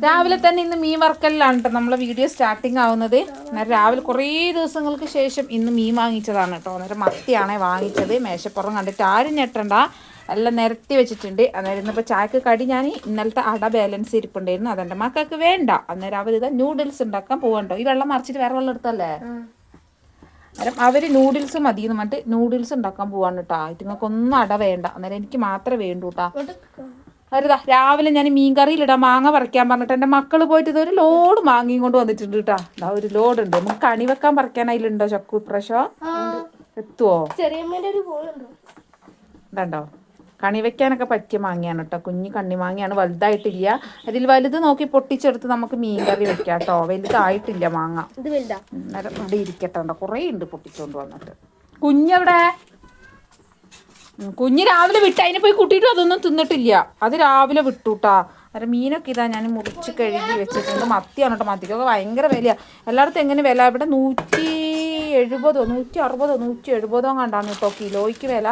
രാവിലെ തന്നെ ഇന്ന് മീൻ വറുക്കലിലാണ് കേട്ടോ നമ്മളെ വീഡിയോ സ്റ്റാർട്ടിങ് ആവുന്നത്. അന്നേരം രാവിലെ കുറേ ദിവസങ്ങൾക്ക് ശേഷം ഇന്ന് മീൻ വാങ്ങിച്ചതാണ് കേട്ടോ. അന്നേരം മത്തിയാണേ വാങ്ങിച്ചത്. മേശപ്പുറം കണ്ടിട്ട് ആരും ഞെട്ടണ്ട, എല്ലാം നിരത്തി വെച്ചിട്ടുണ്ട്. അന്നേരം ഇന്നിപ്പോൾ ചായക്ക് കടി ഞാൻ ഇന്നലത്തെ അട ബാലൻസ് ഇരിപ്പുണ്ടായിരുന്നു, അതെൻ്റെ മക്കൾക്ക് വേണ്ട. അന്നേരം അവരിത് നൂഡിൽസ് ഉണ്ടാക്കാൻ പോകണ്ടോ. ഈ വെള്ളം മറിച്ചിട്ട് വേറെ വെള്ളം എടുത്തല്ലേ. അന്നേരം അവർ നൂഡിൽസ് മതിയെന്ന് പറഞ്ഞിട്ട് നൂഡിൽസ് ഉണ്ടാക്കാൻ പോവാണ് കേട്ടോ. ഇതുങ്ങൾക്കൊന്നും അട വേണ്ട, അന്നേരം എനിക്ക് മാത്രമേ വേണ്ടൂ കേട്ടോ. അവരിതാ രാവിലെ ഞാൻ മീൻ കറിയിലിടാം മാങ്ങ പറിക്കാൻ പറഞ്ഞിട്ട് എൻ്റെ മക്കൾ പോയിട്ട് ഇതൊരു ലോഡ് മാങ്ങയും കൊണ്ട് വന്നിട്ടുണ്ട് കേട്ടോ. ഇതാ ഒരു ലോഡ് ഉണ്ട്. നമുക്ക് കണി വെക്കാൻ പറിക്കാൻ അതിലുണ്ടോ ചക്കു ഇപ്രാവശ്യം എത്തുവോ? ഇതുണ്ടോ കണി വെക്കാനൊക്കെ പറ്റിയ മാങ്ങയാണ് കേട്ടോ. കുഞ്ഞി കണ്ണി മാങ്ങയാണ്, വലുതായിട്ടില്ല. അതിൽ വലുത് നോക്കി പൊട്ടിച്ചെടുത്ത് നമുക്ക് മീൻ കറി വെക്കാം കേട്ടോ. വലുതായിട്ടില്ല മാങ്ങ. അന്നേരം ഇവിടെ ഇരിക്കട്ടെ, ഉണ്ടോ കുറേ ഉണ്ട് പൊട്ടിച്ചുകൊണ്ട് വന്നിട്ട്. കുഞ്ഞെവിടെ? കുഞ്ഞ് രാവിലെ വിട്ട് അതിനെ പോയി കൂട്ടിയിട്ടും അതൊന്നും തിന്നിട്ടില്ല. അത് രാവിലെ വിട്ടുട്ടാ. അന്നേരം മീനൊക്കെ ഇതാ ഞാൻ മുറിച്ച് കഴുകി വെച്ചിട്ടുണ്ട്. മത്തിയാണ് കേട്ടോ. മത്തിക്കൊക്കെ ഭയങ്കര വിലയാണ്. എല്ലായിടത്തും എങ്ങനെ വില? ഇവിടെ 170, 160, 170 കണ്ടാണ് കേട്ടോ കിലോയ്ക്ക് വില.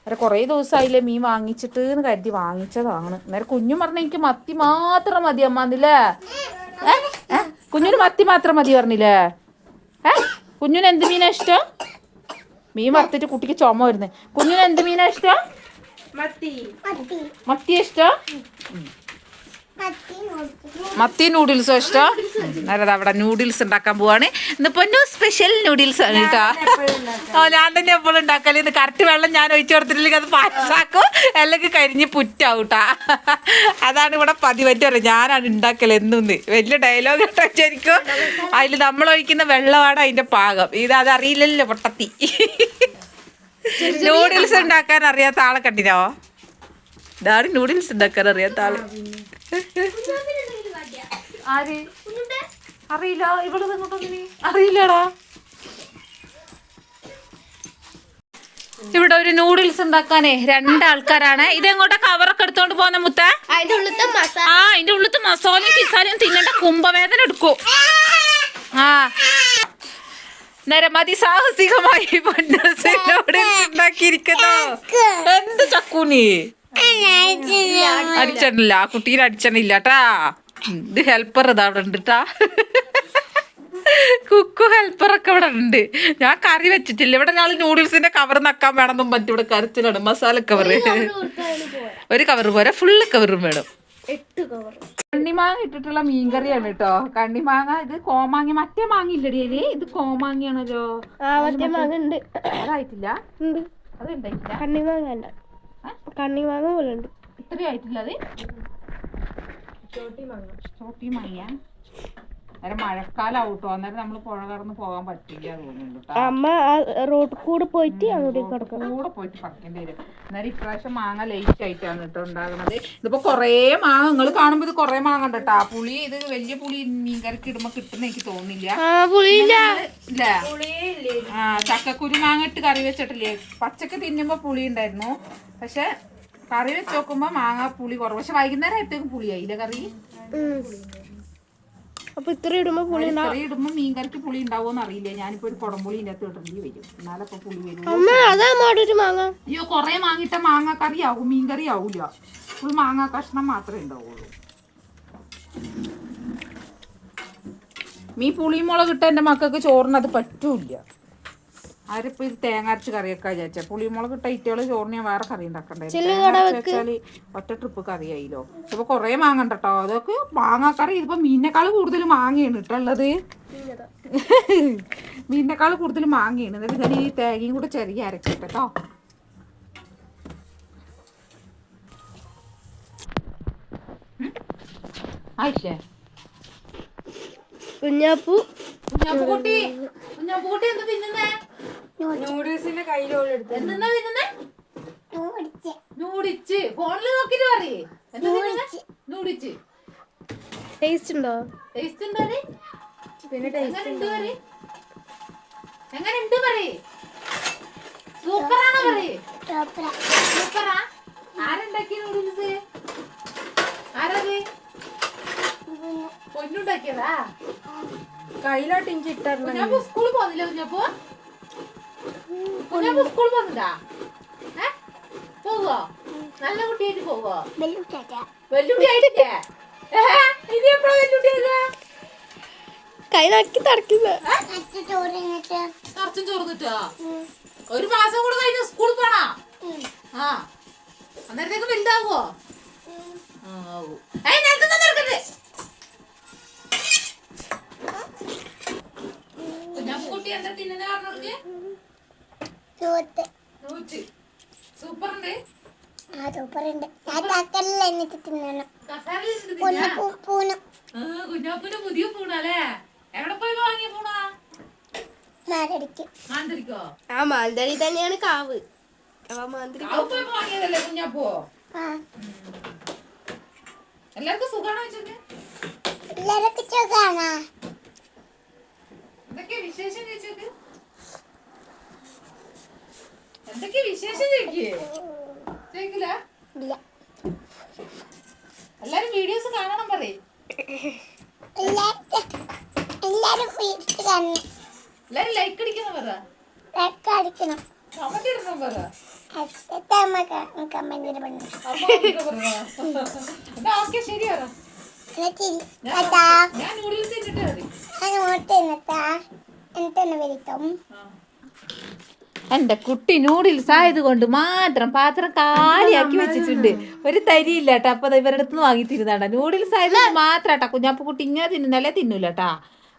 അന്നേരം കുറേ ദിവസമായില്ലേ മീൻ വാങ്ങിച്ചിട്ട് എന്ന് കരുതി വാങ്ങിച്ചതാണ്. അന്നേരം കുഞ്ഞും പറഞ്ഞ എനിക്ക് മത്തി മാത്രം മതി അമ്മ എന്നില്ലേ. കുഞ്ഞിന് മത്തി മാത്രം മതി പറഞ്ഞില്ലേ. കുഞ്ഞിന് എന്ത് മീനാ ഇഷ്ടം? മീൻ വറുത്തിട്ട് കുട്ടിക്ക് ചുമ വരുന്നത്. കുഞ്ഞിന് എന്ത് മീനാ ഇഷ്ടം? മത്തി ഇഷ്ടം? മത്തി നൂഡിൽസോ ഇഷ്ടം? നേരത്തെ അവിടെ നൂഡിൽസ് ഉണ്ടാക്കാൻ പോവാണ്. ഇന്ന് പൊന്നു സ്പെഷ്യൽ നൂഡിൽസ് ആണ് കേട്ടോ. ഞാൻ തന്നെ എപ്പോഴും ഉണ്ടാക്കല്. ഇത് കറക്റ്റ് വെള്ളം ഞാൻ ഒഴിച്ചു കൊടുത്തിട്ടില്ലെങ്കിൽ അത് പായസാക്കും, അല്ലെങ്കിൽ കരിഞ്ഞ് പുറ്റാവും കേട്ടാ. അതാണ് ഇവിടെ പതിവറ്റ് പറയാം. ഞാനാണ് ഉണ്ടാക്കല് എന്നും. വലിയ ഡയലോഗ് കേട്ടോ ശരിക്കും. അതിൽ നമ്മൾ ഒഴിക്കുന്ന വെള്ളമാണ് അതിന്റെ പാകം. അതറിയില്ലല്ലോ പൊട്ടത്തി. നൂഡിൽസ് ഉണ്ടാക്കാൻ അറിയാത്ത ആളെ കണ്ടിനോ? ഇതാണ് നൂഡിൽസ് ഉണ്ടാക്കാൻ അറിയാത്ത ആള്. ആര്? അറിയില്ല. ഇവിടെ അറിയില്ലടാ. ഇവിടെ ഒരു നൂഡിൽസ് ഉണ്ടാക്കാനേ 2 ആൾക്കാരാണ്. ഇതെങ്ങോട്ടാ കവറൊക്കെ എടുത്തോണ്ട് പോന്ന മുത്ത? അതിന്റെ ഉള്ളത്തെ മസാലയും കിസാലയും തിന്നണ്ട കുംഭവേദന എടുക്കും. നേരം അതിസാഹസികമായി നൂഡിൽസ് ഉണ്ടാക്കിയിരിക്കുന്നു. എന്ത് ചക്കൂനി അടിച്ചിട്ടില്ല, ആ കുട്ടീനെ അടിച്ചിട്ടില്ല ട്ടാ. ഇത് ഹെൽപ്പർ ഇതാ അവിടെ ഉണ്ട് ട്ടാ. കുക്കു ഹെൽപ്പറൊക്കെ ഇവിടെ ഉണ്ട്. ഞാൻ കറി വെച്ചിട്ടില്ല. ഇവിടെ ഞങ്ങൾ നൂഡിൽസിന്റെ കവർ നക്കാൻ വേണമെന്നും പറ്റും. ഇവിടെ കരച്ചിലാണ് മസാല കവർ. ഒരു കവർ പോരാ, ഫുള്ള് കവറും വേണം. കണ്ണിമാങ്ങ ഇട്ടിട്ടുള്ള മീൻകറിയാണ് കേട്ടോ. കണ്ണിമാങ്ങ ഇത് കോമാങ്ങ. മറ്റേ മാങ്ങ ഇല്ലടിയല്ലേ, ഇത് കോമാങ്ങയാണല്ലോ. അതായിട്ടില്ല, അത് ഉണ്ടായിട്ടില്ല. കണ്ണിമാങ്ങ പോലെ ഉണ്ട്. ഇത്രയും ആയിട്ടില്ല. അത് ചോട്ടി മാങ്ങ. അന്നേരം മഴക്കാലം ആവട്ടോ. അന്നേരം നമ്മൾ പുഴ കടന്ന് പോകാൻ പറ്റില്ല തോന്നുന്നുണ്ട്. അമ്മ റോഡ് കൂടെ പോയിട്ട് കൂടെ പോയിട്ട് പറിക്കേണ്ടി വരും. അന്നേരം ഇപ്രാവശ്യം മാങ്ങ ലേറ്റ് ആയിട്ടാണ് കേട്ടോ ഉണ്ടാകുന്നത്. ഇതിപ്പോ കൊറേ മാങ്ങ നിങ്ങൾ കാണുമ്പോ ഇത് കൊറേ മാങ്ങ ഉണ്ട് കേട്ടോ. പുളി ഇത് വലിയ പുളി മീൻകറിക്ക് ഇടുമ്പോ കിട്ടുന്ന എനിക്ക് തോന്നുന്നില്ല. ചക്കക്കുരു മാങ്ങ ഇട്ട് കറി വെച്ചിട്ടില്ലേ, പച്ചക്ക് തിന്നുമ്പോ പുളി ഉണ്ടായിരുന്നു. പക്ഷെ കറി വെച്ച് നോക്കുമ്പോ മാങ്ങ പുളി കുറവ്. പക്ഷെ വൈകുന്നേരം ആയപ്പോഴേക്കും പുളിയായില്ലേ കറി. അപ്പൊ ഇത്ര ഇടുമ്പോ മീൻകറിക്ക് പുളി ഉണ്ടാവുമെന്ന് അറിയില്ല. ഞാനിപ്പോ ഒരു കുടംപുളി ഇതിന്റെ അകത്ത് ഇടേണ്ടി വരും, എന്നാലപ്പോ പുളി വരും. അയ്യോ കൊറേ മാങ്ങിട്ട മാങ്ങ കറി ആവും, മീൻകറി ആവൂല. ഫുൾ മാങ്ങ കഷ്ണം മാത്രമേ ഉണ്ടാവുള്ളൂ. മീൻ പുളിയും മുളക് ഇട്ട എന്റെ മക്കൾക്ക് ചോറിന് അത് പറ്റൂല. ആരിപ്പോ ഇത് തേങ്ങ അരച്ച് കറിയൊക്കെ വിചാരിച്ച പുളിമുളക് ഇട്ട ഇറ്റകള് ചോറിന് ഞാൻ വേറെ കറി ഉണ്ടാക്കണ്ടേ. ഒറ്റ ട്രിപ്പ് കറിയായില്ലോ. ഇപ്പൊ കൊറേ മാങ്ങ കേട്ടോ. അതൊക്കെ മാങ്ങ കറി. ഇതിപ്പോ മീനിനേക്കാൾ കൂടുതൽ മാങ്ങയാണ് ഇട്ടുള്ളത്. മീനിനേക്കാൾ കൂടുതൽ മാങ്ങയാണ്. എന്നിട്ട് ഞാൻ ഈ തേങ്ങയും കൂടെ ചെറിയ അരച്ചിട്ടോ. ആയില്ലേ കുഞ്ഞാപ്പൂ കുട്ടി എന്താ തിന്നുന്നേ? നൂഡിൽസിന്റെ കയ്യിലെടുത്ത് നൂഡിച്ച് ഫോണില് നോക്കിട്ട് പറയേ. നൂഡിച്ച് ടേസ്റ്റ് ഉണ്ടോ? ടേസ്റ്റ് ഉണ്ടോ? പിന്നെ ടേസ്റ്റ് എങ്ങനെയുണ്ട് പറയേ. സൂപ്പറാണോ പറയേ? സൂപ്പറാ. ആരുണ്ടാക്കിയ നൂഡിൽസ്? ആരത്? പൊന്നുണ്ടാക്കിയതാ. കയ്യിലോട്ട് ഇഞ്ചി ഇട്ടായിരുന്നു. ഞാൻ സ്കൂളിൽ പോകുന്നില്ല. കുഞ്ഞപ്പോ സ്കൂളിൽ പോകുന്നുണ്ടാ? പോവോ? നല്ല കുട്ടിയായിട്ട് പോവോ? വെല്ലുവിളിയായിട്ടേ ഇനി എപ്പോഴാ വെല്ലുവിളിയാ? കൈ നോക്കി തടക്കുന്ന തറച്ചും ചോർന്നിട്ടോ? ഒരു മാസം കൂടെ കഴിഞ്ഞ സ്കൂളിൽ പോണാ? ആ അന്നേരത്തേക്ക് വലുതാവോ? കുഞ്ഞാപ്പുകുട്ടി എന്താ തിന്നുന്ന പറഞ്ഞോൾക്ക്? സൂപ്പറുണ്ട്. കുഞ്ഞാപ്പൂന്റെ പുതിയ പൂണല്ലേ? എവിടെ പോയി വാങ്ങിയ പൂണാ? മാന്തരിക്കോ? ആ മാന്തരി തന്നെയാണ് കാവ്. പോയി വാങ്ങിയതല്ലേ കുഞ്ഞാപ്പോ? എല്ലാവർക്കും സുഖാണോ വെച്ചിട്ട്? എന്തൊക്കെയാ വിശേഷം ചോദിച്ചത്? എന്തൊക്കെയാ വിശേഷം ചോദിക്കില്ല? എല്ലാരും വീഡിയോസ് കാണണം പറയും. എല്ലാരും ലൈക്ക് അടിക്കണം പറ. കമന്റ് ഇടണം പറ. ഓക്കെ ശരി പറ. ഞാൻ നൂഡിൽസ് തിന്നിട്ട് മതി. എന്റെ കുട്ടി നൂഡിൽസ് ആയതുകൊണ്ട് മാത്രം പാത്രം കാലിയാക്കി വെച്ചിട്ടുണ്ട്. ഒരു തരിയില്ല കേട്ടോ. അപ്പൊ ഇവരുടെ അടുത്ത് നിന്ന് വാങ്ങി തിരുന്നാണ്ട. നൂഡിൽസ് ആയതുകൊണ്ട് മാത്രം കേട്ടാ. കുഞ്ഞാപ്പ് കുട്ടി ഇങ്ങനെ തിന്നുന്നല്ലേ തിന്നൂല കേട്ടാ.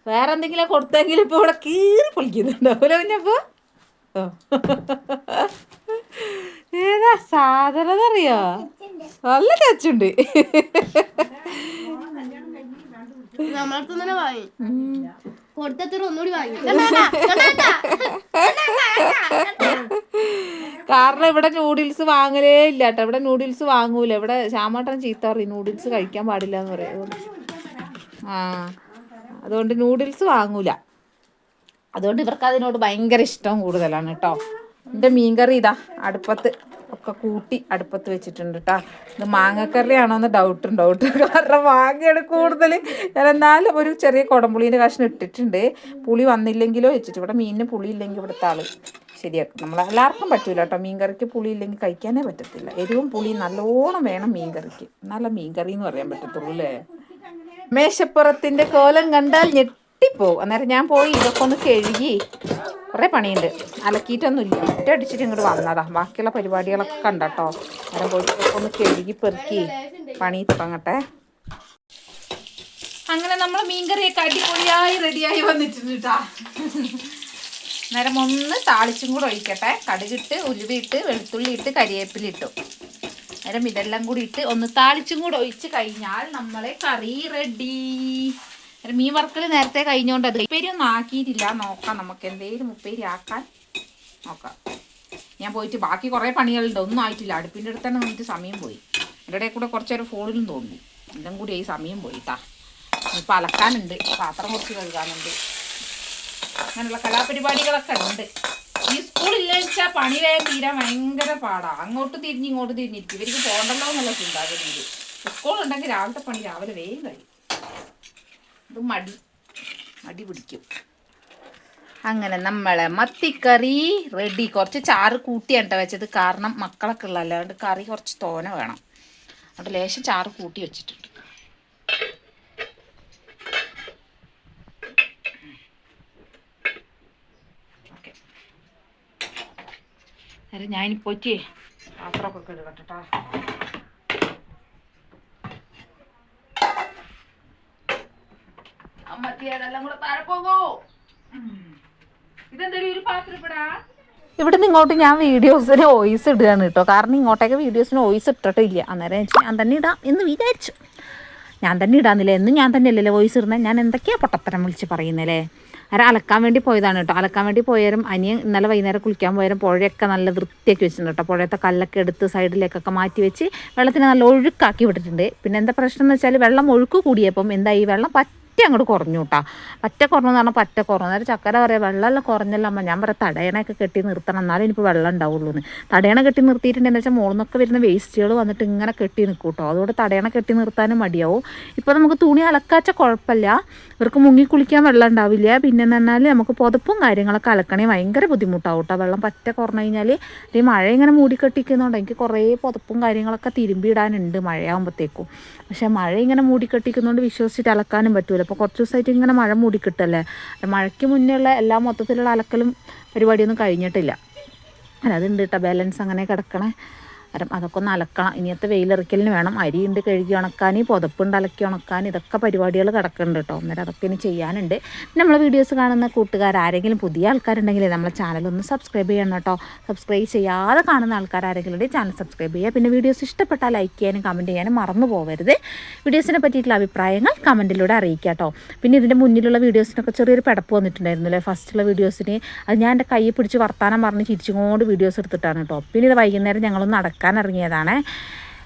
വേറെ എന്തെങ്കിലും കൊടുത്തെങ്കിലും ഇപ്പൊ ഇവിടെ കീറി പൊളിക്കുന്നുണ്ടാവൂല കുഞ്ഞപ്പോ. ഏതാ സാധനം അറിയോ? നല്ല ടച്ചുണ്ട്. കാരണം ഇവിടെ നൂഡിൽസ് വാങ്ങലേ ഇല്ല കേട്ടോ. ഇവിടെ നൂഡിൽസ് വാങ്ങൂല. ഇവിടെ ശ്യാമേട്ടൻ ചീത്ത പറയും നൂഡിൽസ് കഴിക്കാൻ പാടില്ല എന്ന് പറയും. അതുകൊണ്ട് നൂഡിൽസ് വാങ്ങൂല. അതുകൊണ്ട് ഇവർക്ക് അതിനോട് ഭയങ്കര ഇഷ്ടം കൂടുതലാണ് കേട്ടോ. എൻ്റെ മീൻകറി ഇതാ അടുപ്പത്ത് ഒക്കെ കൂട്ടി അടുപ്പത്ത് വെച്ചിട്ടുണ്ട് കേട്ടോ. ഇത് മാങ്ങക്കറിയാണോന്ന് ഡൗട്ട്. കാരണം മാങ്ങയാണ് കൂടുതൽ. ഞാൻ എന്നാലും ഒരു ചെറിയ കുടംപുളീൻ്റെ കഷ്ണം ഇട്ടിട്ടുണ്ട്. പുളി വന്നില്ലെങ്കിലോ വെച്ചിട്ട്. ഇവിടെ മീനിന് പുളി ഇല്ലെങ്കിൽ ഇവിടുത്തെ ആള് ശരിയാക്കും. നമ്മളെല്ലാവർക്കും പറ്റൂല കേട്ടോ. മീൻകറിക്ക് പുളി ഇല്ലെങ്കിൽ കഴിക്കാനേ പറ്റത്തില്ല. എരിവും പുളിയും നല്ലോണം വേണം മീൻകറിക്ക്. നല്ല മീൻകറി എന്ന് പറയാൻ പറ്റത്തുള്ളൂ അല്ലേ. മേശപ്പുറത്തിൻ്റെ കോലം കണ്ടാൽ ഞെട്ടിപ്പോവും. അന്നേരം ഞാൻ പോയി ഇതൊക്കെ ഒന്ന് കഴുകി. കുറേ പണിയുണ്ട്. അലക്കിയിട്ടൊന്നുമില്ല. ഒറ്റ അടിച്ചിട്ട് ഇങ്ങോട്ട് വന്നതാ. ബാക്കിയുള്ള പരിപാടികളൊക്കെ കണ്ടോ. അന്നേരം പോയി ഇതൊക്കെ ഒന്ന് കഴുകി പെറുക്കി പണി തുടങ്ങട്ടെ. അങ്ങനെ നമ്മൾ മീൻകറിയൊക്കെ അടിപൊളിയായി റെഡിയായി വന്നിട്ടുണ്ട് കേട്ടോ. നേരം ഒന്ന് താളിച്ചും കൂടെ ഒഴിക്കട്ടെ. കടുകിട്ട് ഉലുവയിട്ട് വെളുത്തുള്ളി ഇട്ട് കരിവേപ്പിലിട്ടു. നേരം ഇതെല്ലാം കൂടി ഇട്ട് ഒന്ന് താളിച്ചും കൂടെ ഒഴിച്ച് കഴിഞ്ഞാൽ നമ്മളെ കറി റെഡി. മീൻ വറുക്കൽ നേരത്തെ കഴിഞ്ഞോണ്ട് അത് ഉപ്പേരി ഒന്നും ആക്കിയിട്ടില്ല. നോക്കാം നമുക്ക് എന്തെങ്കിലും ഉപ്പേരി ആക്കാൻ നോക്കാം. ഞാൻ പോയിട്ട് ബാക്കി കുറേ പണികളുണ്ട്. ഒന്നും ആയിട്ടില്ല. അടുപ്പിൻ്റെ അടുത്ത് തന്നെ നിന്നിട്ട് സമയം പോയി. എൻ്റെ ഇടയിൽ കൂടെ കുറച്ച് നേരം ഫോണിലും തോന്നി. എല്ലാം കൂടി ഈ സമയം പോയിട്ടാ. ഇപ്പം അലക്കാനുണ്ട്, പാത്രം കുറച്ച് കഴുകാനുണ്ട്, അങ്ങനെയുള്ള കലാപരിപാടികളൊക്കെ ഉണ്ട്. ഈ സ്കൂളില്ലെന്ന് വെച്ചാൽ പണി വേഗം തീരാൻ ഭയങ്കര പാടാണ്. അങ്ങോട്ട് തിരിഞ്ഞ് ഇങ്ങോട്ട് തിരിഞ്ഞിരിക്കും. ഇവർക്ക് പോകണ്ടല്ലോ എന്നുള്ള ചിന്താഗതിയിൽ. സ്കൂളുണ്ടെങ്കിൽ രാവിലത്തെ പണി രാവിലെ വേഗം കഴിയും. ഇത് മടി പിടിക്കും. അങ്ങനെ നമ്മളെ മത്തിക്കറി റെഡി. കുറച്ച് ചാറ് കൂട്ടിയാണ് കേട്ടോ വെച്ചത്. കാരണം മക്കളൊക്കെ ഉള്ള അല്ലാണ്ട് കറി കുറച്ച് തോന വേണം. അവിടെ ലേശം ചാറ് കൂട്ടി വെച്ചിട്ടുണ്ട്. ഓക്കെ, അന്നേരം ഞാനിപ്പോയിട്ട് പാത്രമൊക്കെ കഴുകട്ടെ കേട്ടോ. അമ്മത്തിയെല്ലാം കൂടെ താഴെ പോകോ. ഇതെന്തായാലും ഒരു പാത്രം ഇപ്പെടാ. ഇവിടുന്ന് ഇങ്ങോട്ട് ഞാൻ വീഡിയോസിന് വോയിസ് ഇടുകയാണ് കേട്ടോ. കാരണം ഇങ്ങോട്ടേക്ക് വീഡിയോസിന് വോയിസ് ഇട്ടിട്ടില്ല. അന്നേരം ഞാൻ തന്നെ ഇടാം എന്ന് വിചാരിച്ചു. ഞാൻ തന്നെ ഇടാന്നില്ല. എന്നും ഞാൻ തന്നെ അല്ലല്ലേ വോയിസ് ഇടുന്നത്. ഞാൻ എന്തൊക്കെയാണ് പൊട്ടത്തരം വിളിച്ച് പറയുന്നല്ലേ. അന്നേരം അലക്കാൻ വേണ്ടി പോയതാണ് കേട്ടോ. അലക്കാൻ വേണ്ടി പോയാലും അനിയൻ ഇന്നലെ വൈകുന്നേരം കുളിക്കാൻ പോയാലും പുഴയൊക്കെ നല്ല വൃത്തിയാക്കി വെച്ചിട്ടുണ്ട് കേട്ടോ. പുഴയത്തെ കല്ലൊക്കെ എടുത്ത് സൈഡിലേക്കൊക്കെ മാറ്റി വെച്ച് വെള്ളത്തിന് നല്ല ഒഴുക്കാക്കി വിട്ടിട്ടുണ്ട്. പിന്നെ എന്താ പ്രശ്നം എന്ന് വെച്ചാൽ വെള്ളം ഒഴുക്ക് കൂടിയപ്പം എന്തായി, വെള്ളം പറ്റ അങ്ങോട്ട് കുറഞ്ഞു കേട്ടോ. പറ്റ കുറഞ്ഞെന്ന് പറഞ്ഞാൽ പറ്റ കുറഞ്ഞു. അന്നേരം ചക്കര പറയാം വെള്ളമെല്ലാം കുറഞ്ഞല്ലോ അമ്മ. ഞാൻ പറയാം തടയണയൊക്കെ കെട്ടി നിർത്തണം, എന്നാലും ഇനിയിപ്പോൾ വെള്ളം ഉണ്ടാവുള്ളൂ എന്ന്. തടയണ കെട്ടി നിർത്തിയിട്ടുണ്ടെന്ന് വെച്ചാൽ മുകളിൽ നിന്നൊക്കെ വരുന്ന വേസ്റ്റുകൾ വന്നിട്ട് ഇങ്ങനെ കെട്ടി നിൽക്കും കേട്ടോ. അതുകൊണ്ട് തടയണ കെട്ടി നിർത്താനും മടിയാവും. ഇപ്പോൾ നമുക്ക് തുണി അലക്കാച്ച കുഴപ്പമില്ല, ഇവർക്ക് മുങ്ങി കുളിക്കാൻ വെള്ളം ഉണ്ടാവില്ല. പിന്നെന്ന് പറഞ്ഞാൽ നമുക്ക് പുതപ്പും കാര്യങ്ങളൊക്കെ അലക്കണേ ഭയങ്കര ബുദ്ധിമുട്ടാവും കേട്ടോ. വെള്ളം പറ്റ കുറഞ്ഞു കഴിഞ്ഞാൽ ഈ മഴ ഇങ്ങനെ മൂടിക്കെട്ടിക്കുന്നതുകൊണ്ട് എനിക്ക് കുറേ പുതപ്പും കാര്യങ്ങളൊക്കെ തിരുമ്പിയിടാനുണ്ട് മഴയാകുമ്പോഴത്തേക്കും. പക്ഷേ മഴ ഇങ്ങനെ മൂടിക്കെട്ടിക്കുന്നതുകൊണ്ട് വിശ്വസിച്ചിട്ട് അലക്കാനും പറ്റൂല. അപ്പോൾ കുറച്ച് ദിവസമായിട്ട് ഇങ്ങനെ മഴ മൂടിക്കിട്ടല്ലേ, മഴയ്ക്ക് മുന്നേ ഉള്ള എല്ലാ മൊത്തത്തിലുള്ള അലക്കലും പരിപാടിയൊന്നും കഴിഞ്ഞിട്ടില്ല. അല്ല അതുണ്ട് കേട്ടോ, ബാലൻസ് അങ്ങനെ കിടക്കണേ. അതൊക്കെ ഒന്ന് അലക്കണം. ഇനിയത്തെ വെയിലിറക്കലിന് വേണം. അരിയുണ്ട് കഴുകി ഉണക്കാൻ, പുതപ്പുണ്ട് അലക്കി ഉണക്കാൻ, ഇതൊക്കെ പരിപാടികൾ കിടക്കുന്നുണ്ട് കേട്ടോ. അന്നേരം അതൊക്കെ ഇനി ചെയ്യാനുണ്ട്. നമ്മളെ വീഡിയോസ് കാണുന്ന കൂട്ടുകാർ ആരെങ്കിലും പുതിയ ആൾക്കാരുണ്ടെങ്കിൽ നമ്മളെ ചാനലൊന്ന് സബ്സ്ക്രൈബ് ചെയ്യണം കേട്ടോ. സബ്സ്ക്രൈബ് ചെയ്യാതെ കാണുന്ന ആൾക്കാർ ആരെങ്കിലും ഉണ്ടെങ്കിൽ ചാനൽ സബ്സ്ക്രൈബ് ചെയ്യുക. പിന്നെ വീഡിയോസ് ഇഷ്ടപ്പെട്ടാൽ ലൈക്ക് ചെയ്യാനും കമൻറ്റ് ചെയ്യാനും മറന്നു പോകരുത്. വീഡിയോസിനെ പറ്റിയിട്ടുള്ള അഭിപ്രായങ്ങൾ കമൻറ്റിലൂടെ അറിയിക്കുക കേട്ടോ. പിന്നെ ഇതിൻ്റെ മുന്നിലുള്ള വീഡിയോസിനൊക്കെ ചെറിയൊരു പിടപ്പ് വന്നിട്ടുണ്ടായിരുന്നു അല്ലേ, ഫസ്റ്റുള്ള വീഡിയോസിന്. അത് ഞാൻ എൻ്റെ കൈ പിടിച്ച് വർത്താനം പറഞ്ഞ് ചിരിച്ചുകൊണ്ട് വീഡിയോസ് എടുത്തിട്ടാണ് കേട്ടോ. പിന്നെ ഇത് വൈകുന്നേരം ഞങ്ങളൊന്ന് ഇറങ്ങിയതാണ്.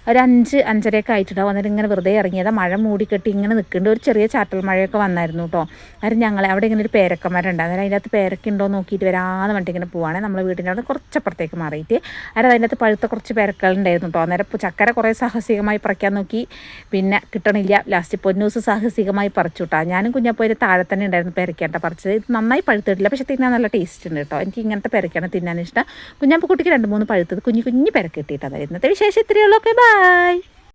ഒരു 5-5:30 ആയിട്ടുണ്ടാവും. അന്നേരം ഇങ്ങനെ വെറുതെ ഇറങ്ങിയതാണ്. മഴ മൂടിക്കെട്ടി ഇങ്ങനെ നിൽക്കുന്നുണ്ട്. ഒരു ചെറിയ ചാറ്റൽ മഴയൊക്കെ വന്നായിരുന്നു കേട്ടോ. അന്നേരം ഞങ്ങൾ അവിടെ ഇങ്ങനെ ഒരു പേരക്കന്മാരുണ്ട്. അന്നേരം അതിൻ്റെ അകത്ത് പേരക്കുണ്ടോ നോക്കിയിട്ട് വരാമെന്ന് പറഞ്ഞിട്ട് ഇങ്ങനെ പോവാണ്. നമ്മളെ വീടിൻ്റെ അവിടെ കുറച്ചപ്പുറത്തേക്ക് മാറിയിട്ട്. അന്നേരം അതിൻ്റെ അകത്ത് പഴുത്ത കുറച്ച് പേരക്കളുണ്ടായിരുന്നു കേട്ടോ. അന്നേരം ചക്കര കുറേ സാഹസികമായി പറിക്കാൻ നോക്കി, പിന്നെ കിട്ടണില്ല. ലാസ്റ്റ് പൊന്നൂസ് സാഹസികമായി പറിച്ചു കേട്ടോ. ഞാനും കുഞ്ഞപ്പോയി താഴെ തന്നെ ഉണ്ടായിരുന്നു പേരക്കേട്ട പറിച്ചത്. ഇത് നന്നായി പഴുത്തിട്ടില്ല, പക്ഷേ തിന്നാൻ നല്ല ടേസ്റ്റ് ഉണ്ട് കേട്ടോ. എനിക്ക് ഇങ്ങനത്തെ പേരക്കാണ് തിന്നാൻ ഇഷ്ടം. കുഞ്ഞപ്പോൾ കുട്ടിക്ക് 2-3 പഴുത്തത് കുഞ്ഞു പേരക്ക് കിട്ടിയിട്ടാണ്. ഇന്നത്തെ വിശേഷം ഇത്രയേ ഉള്ളൂ. Okay, by.